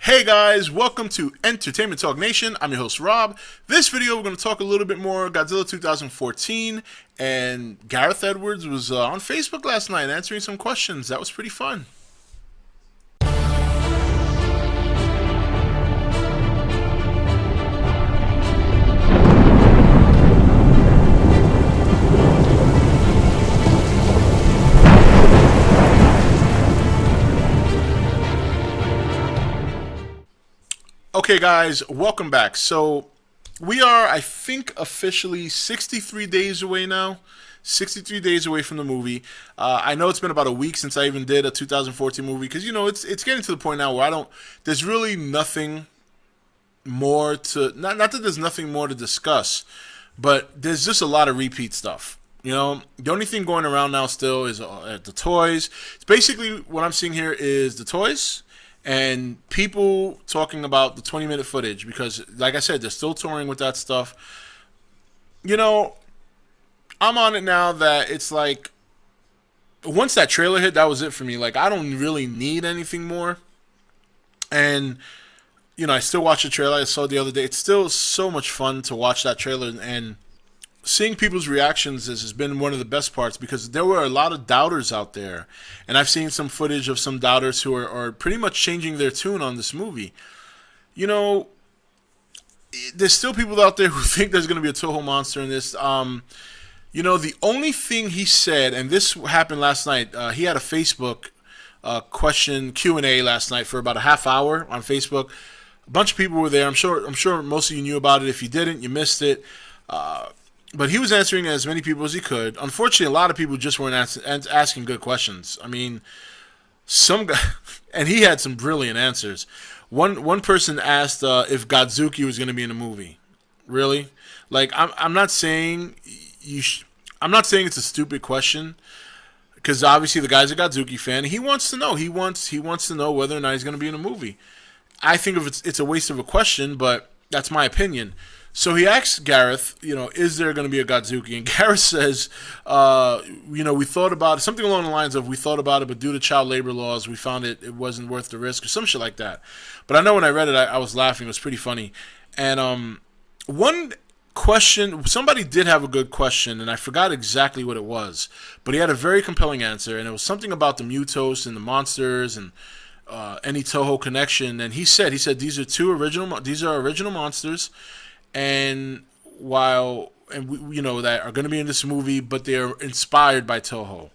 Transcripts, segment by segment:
Hey guys, welcome to Entertainment Talk Nation. I'm your host Rob. This video we're going to talk a little bit more Godzilla 2014, and Gareth Edwards was on Facebook last night answering some questions. That was pretty fun. Okay guys, welcome back. So we are, I think, officially 63 days away now. 63 days away from the movie. I know it's been about a week since I even did a 2014 movie because, you know, it's getting to the point now where there's really nothing more to, not that there's nothing more to discuss, but there's just a lot of repeat stuff. You know, the only thing going around now still is the toys. It's basically what I'm seeing here is the toys and people talking about the 20-minute footage because, like I said, they're still touring with that stuff. You know, I'm on it now that it's like, once that trailer hit, that was it for me. Like, I don't really need anything more. And, you know, I still watch the trailer I saw the other day. It's still so much fun to watch that trailer, and seeing people's reactions has been one of the best parts because there were a lot of doubters out there. And I've seen some footage of some doubters who are pretty much changing their tune on this movie. You know, there's still people out there who think there's going to be a Toho Monster in this. You know, the only thing he said, and this happened last night, he had a Facebook question Q&A last night for about a half hour on Facebook. A bunch of people were there. I'm sure most of you knew about it. If you didn't, you missed it. But he was answering as many people as he could. Unfortunately, a lot of people just weren't asking good questions. I mean, some guy, and he had some brilliant answers. One person asked if Godzuki was going to be in the movie. Really? Like, I'm not saying I'm not saying it's a stupid question, because obviously the guy's a Godzuki fan. He wants to know. He wants to know whether or not he's going to be in a movie. I think it's a waste of a question, but that's my opinion. So he asks Gareth, you know, is there going to be a Godzuki? And Gareth says, you know, we thought about it, something along the lines of, we thought about it, but due to child labor laws, we found it wasn't worth the risk, or some shit like that. But I know when I read it, I was laughing. It was pretty funny. And one question, somebody did have a good question, and I forgot exactly what it was, but he had a very compelling answer, and it was something about the mutos and the monsters and any Toho connection. And he said these are original monsters. And you know, that are going to be in this movie, but they're inspired by Toho.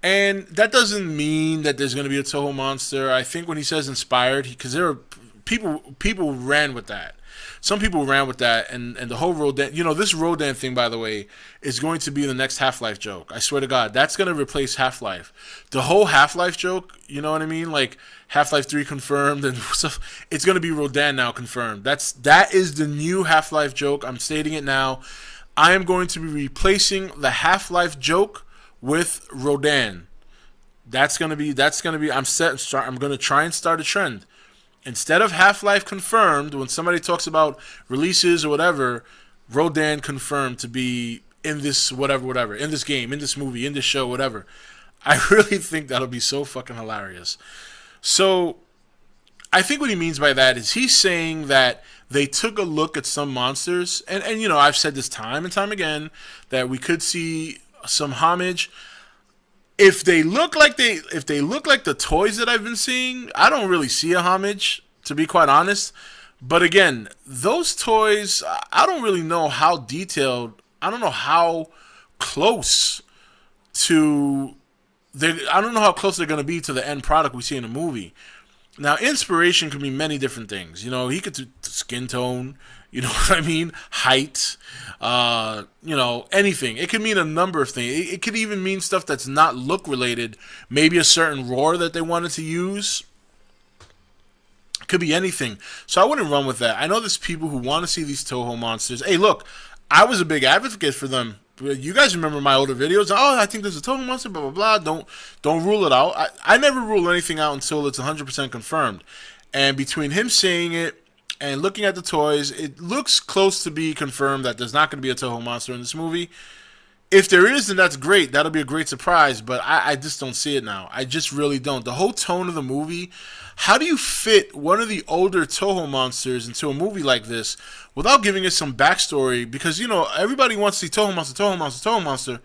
And that doesn't mean that there's going to be a Toho Monster. I think when he says inspired, because there are people ran with that. Some people ran with that, and the whole Rodan, you know, this Rodan thing, by the way, is going to be the next Half-Life joke. I swear to God, that's going to replace Half-Life. The whole Half-Life joke, you know what I mean? Like, Half-Life 3 confirmed and stuff. It's going to be Rodan now confirmed. That is the new Half-Life joke. I'm stating it now. I am going to be replacing the Half-Life joke with Rodan. That's going to be, I'm going to try and start a trend. Instead of Half-Life confirmed, when somebody talks about releases or whatever, Rodan confirmed to be in this whatever, in this game, in this movie, in this show, whatever. I really think that'll be so fucking hilarious. So, I think what he means by that is he's saying that they took a look at some monsters, and you know, I've said this time and time again, that we could see some homage. If they look like the toys that I've been seeing, I don't really see a homage, to be quite honest. But again, those toys, I don't really know how detailed, I don't know how close to I don't know how close they're going to be to the end product we see in a movie. Now, inspiration can be many different things. You know, he could do skin tone, you know what I mean? Height, you know, anything. It could mean a number of things. It could even mean stuff that's not look related. Maybe a certain roar that they wanted to use. It could be anything. So I wouldn't run with that. I know there's people who want to see these Toho Monsters. Hey, look, I was a big advocate for them. You guys remember my older videos? Oh, I think there's a Toho Monster, blah, blah, blah. Don't rule it out. I never rule anything out until it's 100% confirmed. And between him saying it and looking at the toys, it looks close to be confirmed that there's not going to be a Toho Monster in this movie. If there is, then that's great. That'll be a great surprise. But I just don't see it now. I just really don't. The whole tone of the movie. How do you fit one of the older Toho monsters into a movie like this without giving us some backstory? Because everybody wants to see Toho monster, Toho monster, Toho monster.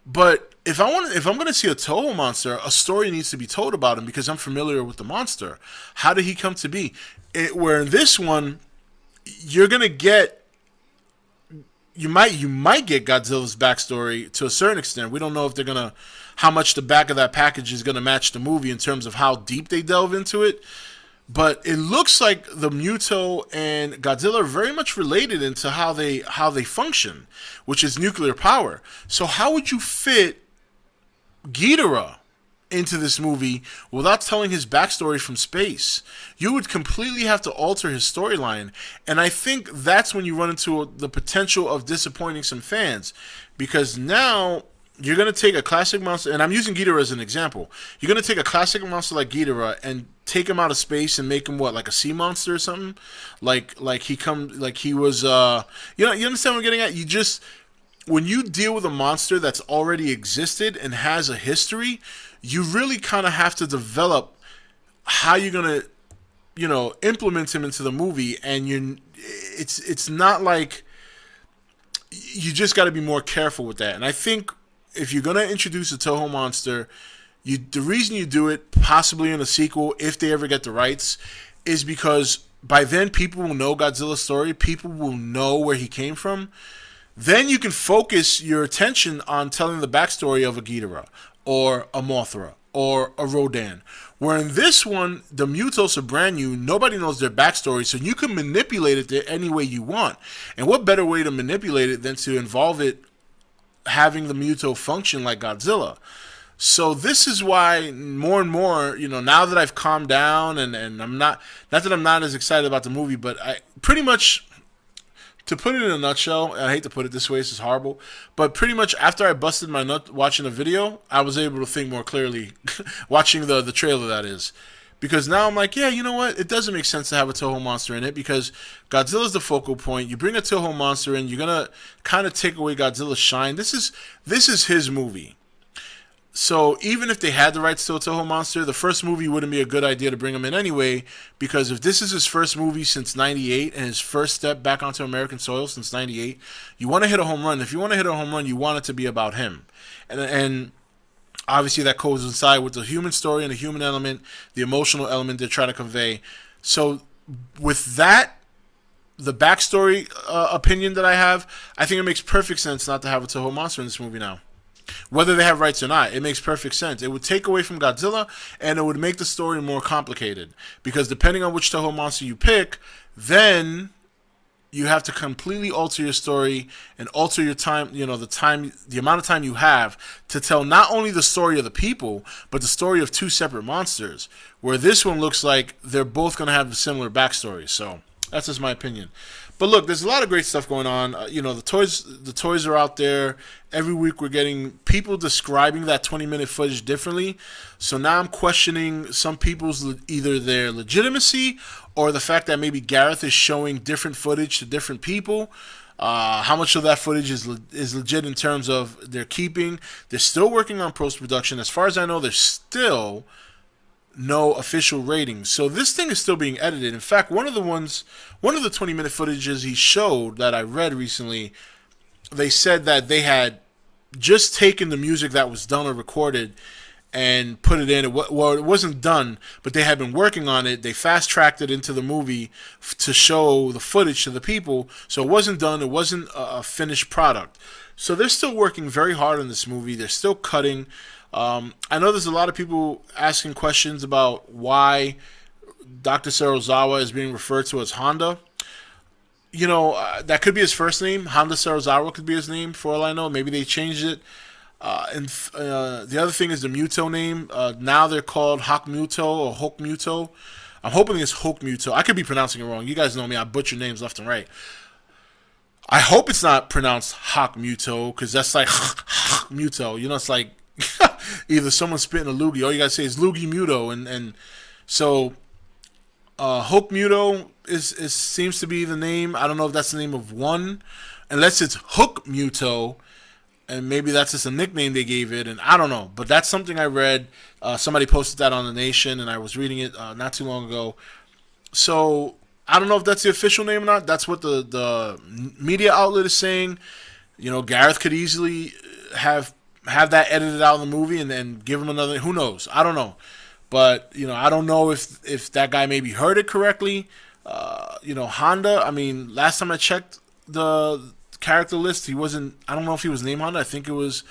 But if I'm going to see a Toho monster, a story needs to be told about him because I'm familiar with the monster. How did he come to be? Where in this one, you're going to get you might get Godzilla's backstory to a certain extent. We don't know if they're gonna how much the back of that package is gonna match the movie in terms of how deep they delve into it. But it looks like the Muto and Godzilla are very much related into how they function, which is nuclear power. So how would you fit Ghidorah into this movie without telling his backstory from space? You would completely have to alter his storyline, and I think that's when you run into the potential of disappointing some fans, because now you're going to take a classic monster, and I'm using Ghidorah as an example. You're going to take a classic monster like Ghidorah and take him out of space and make him what, like a sea monster or something, like he was you understand what I'm getting at? You just when you deal with a monster that's already existed and has a history, you really kind of have to develop how you're gonna, implement him into the movie, and it's not like you just got to be more careful with that. And I think if you're gonna introduce a Toho monster, the reason you do it, possibly in a sequel, if they ever get the rights, is because by then people will know Godzilla's story, people will know where he came from. Then you can focus your attention on telling the backstory of a Ghidorah or a Mothra or a Rodan. Where in this one, the Mutos are brand new, nobody knows their backstory, so you can manipulate it any way you want. And what better way to manipulate it than to involve it having the Muto function like Godzilla? So this is why more and more, now that I've calmed down and I'm not that I'm not as excited about the movie, but I pretty much, to put it in a nutshell, and I hate to put it this way, this is horrible, but pretty much after I busted my nut watching a video, I was able to think more clearly watching the trailer, that is. Because now I'm like, yeah, you know what? It doesn't make sense to have a Toho monster in it because Godzilla's the focal point. You bring a Toho monster in, you're going to kind of take away Godzilla's shine. This is his movie. So even if they had the rights to a Toho monster, the first movie wouldn't be a good idea to bring him in anyway, because if this is his first movie since 98 and his first step back onto American soil since 98, you want to hit a home run. If you want to hit a home run, you want it to be about him. And obviously that coincides with the human story and the human element, the emotional element they're trying to convey. So with that, the backstory opinion that I have, I think it makes perfect sense not to have a Toho monster in this movie now. Whether they have rights or not, it makes perfect sense. It would take away from Godzilla, and it would make the story more complicated. Because depending on which Toho monster you pick, then you have to completely alter your story and alter your time, the amount of time you have to tell not only the story of the people, but the story of two separate monsters. Where this one looks like they're both going to have a similar backstory. So that's just my opinion. But look, there's a lot of great stuff going on. The toys are out there. Every week we're getting people describing that 20-minute footage differently. So now I'm questioning some people's either their legitimacy or the fact that maybe Gareth is showing different footage to different people. How much of that footage is legit in terms of their keeping? They're still working on post-production. As far as I know, there's still no official ratings. So this thing is still being edited. In fact, one of the 20-minute footages he showed that I read recently, they said that they had just taken the music that was done or recorded and put it in. Well, it wasn't done, but they had been working on it. They fast-tracked it into the movie to show the footage to the people. So it wasn't done. It wasn't a finished product. So they're still working very hard on this movie. They're still cutting. I know there's a lot of people asking questions about why Dr. Serizawa is being referred to as Honda. That could be his first name. Honda Serizawa could be his name, for all I know. Maybe they changed it. The other thing is the Muto name. Now they're called HokMuto or HokMuto. I'm hoping it's HokMuto. I could be pronouncing it wrong. You guys know me. I butcher names left and right. I hope it's not pronounced HokMuto, because that's like HokMuto. It's like either someone spitting a loogie. All you gotta say is loogie muto, and so HokMuto is seems to be the name. I don't know if that's the name of one, unless it's HokMuto. and maybe that's just a nickname they gave it, and I don't know. But that's something I read. Somebody posted that on The Nation, and I was reading it not too long ago. So I don't know if that's the official name or not. That's what the media outlet is saying. You know, Gareth could easily have that edited out in the movie and then give him another. Who knows? I don't know. But you know, I don't know if that guy maybe heard it correctly. You know, Honda. I mean, last time I checked the character list, he wasn't. I don't know if he was named Honda. I think it was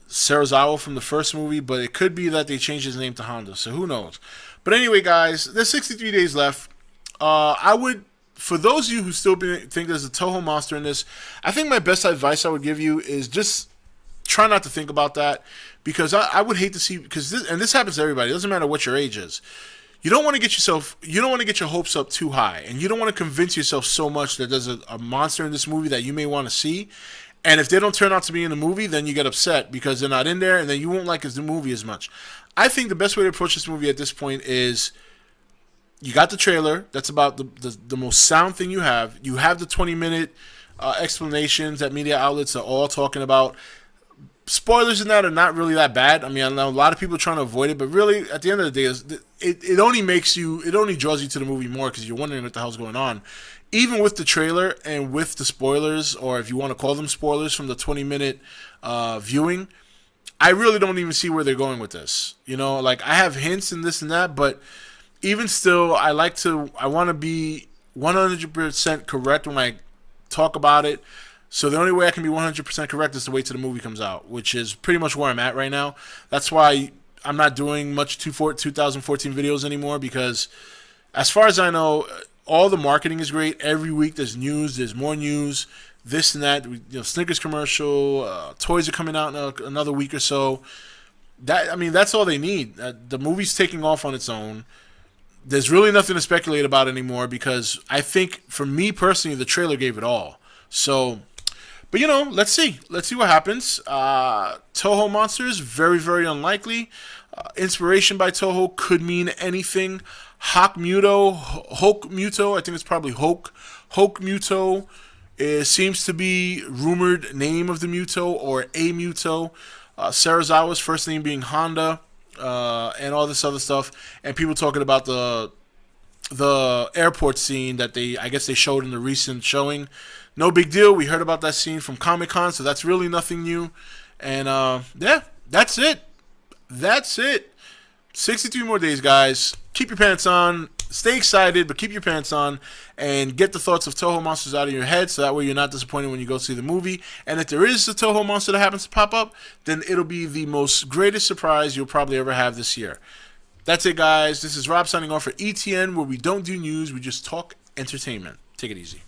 Serizawa from the first movie, but it could be that they changed his name to Honda. So who knows? But anyway, guys, there's 63 days left. I would, for those of you who still think there's a Toho Monster in this, I think my best advice I would give you is just try not to think about that, because I would hate to see, because this happens to everybody. It doesn't matter what your age is. You don't want to get your hopes up too high, and you don't want to convince yourself so much that there's a monster in this movie that you may want to see. And if they don't turn out to be in the movie, then you get upset because they're not in there, and then you won't like the movie as much. I think the best way to approach this movie at this point is you got the trailer. That's about the most sound thing you have. You have the 20-minute explanations that media outlets are all talking about. Spoilers in that are not really that bad. I mean, I know a lot of people are trying to avoid it, but really, at the end of the day, it only draws you to the movie more because you're wondering what the hell's going on. Even with the trailer and with the spoilers, or if you want to call them spoilers from the 20-minute viewing, I really don't even see where they're going with this. You know, like, I have hints and this and that, but even still, I want to be 100% correct when I talk about it. So the only way I can be 100% correct is to wait till the movie comes out, which is pretty much where I'm at right now. That's why I'm not doing much 2014 videos anymore, because as far as I know, all the marketing is great. Every week there's news, there's more news, this and that. You know, Snickers commercial, toys are coming out in another week or so. That's all they need. The movie's taking off on its own. There's really nothing to speculate about anymore, because I think, for me personally, the trailer gave it all. So, but you know, let's see what happens. Toho Monsters, very, very unlikely. Inspiration by Toho could mean anything. HokMuto, I think it's probably HokMuto seems to be rumored name of the Muto, or a Muto. Serizawa's first name being Honda, and all this other stuff, and people talking about the airport scene that I guess they showed in the recent showing. No big deal. We heard about that scene from Comic-Con, so that's really nothing new. And yeah, that's it. 63 more days, guys. Keep your pants on. Stay excited, but keep your pants on, and get the thoughts of Toho Monsters out of your head, so that way you're not disappointed when you go see the movie. And if there is a Toho Monster that happens to pop up, then it'll be the most greatest surprise you'll probably ever have this year. That's it, guys. This is Rob signing off for E.T.N, where we don't do news, we just talk entertainment. Take it easy.